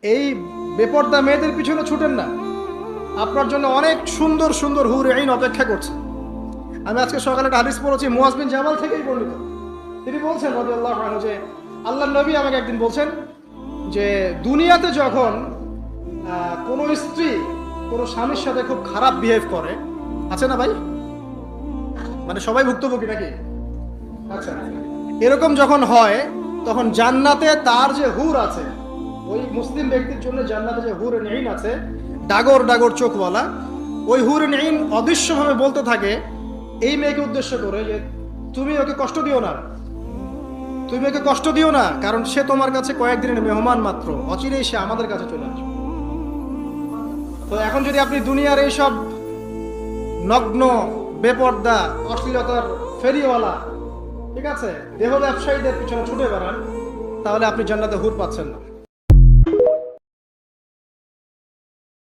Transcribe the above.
এই বেপর্দা মেয়েদের পিছনে ছুটেন না, আপনার জন্য অনেক সুন্দর সুন্দর হুর আইন অপেক্ষা করছে। আমি আজকে সকালে একটা হাদিস পড়েছি, মুয়াজ বিন জামাল থেকেই বর্ণিত। তিনি বলছেন রাদিয়াল্লাহু আনহু যে আল্লাহর নবী আমাকে একদিন বলছেন যে দুনিয়াতে যখন কোনো স্ত্রী কোনো স্বামীর সাথে খুব খারাপ বিহেভ করে, আছে না ভাই, মানে সবাই ভুক্তভোগী নাকি? আচ্ছা, এরকম যখন হয় তখন জান্নাতে তার যে হুর আছে, ওই মুসলিম ব্যক্তির জন্য জান্নাতে যে হুর আইন আছে ডাগর ডাগর চোখওয়ালা, ওই হুর আইন অদৃশ্যভাবে বলতে থাকে এই মেয়েকে উদ্দেশ্য করে যে তুমি ওকে কষ্ট দিও না, তুমি ওকে কষ্ট দিও না, কারণ সে তোমার কাছে কয়েকদিনের মেহমান মাত্র, অচিরেই সে আমাদের কাছে চলে আসবে। তো এখন যদি আপনি দুনিয়ার এইসব নগ্ন বেপর্দা অশ্লীলতার ফেরিওয়ালা, ঠিক আছে, দেহ ব্যবসায়ীদের পিছনে ছুটে বেড়ান, তাহলে আপনি জান্নাতে হুর পাচ্ছেন না।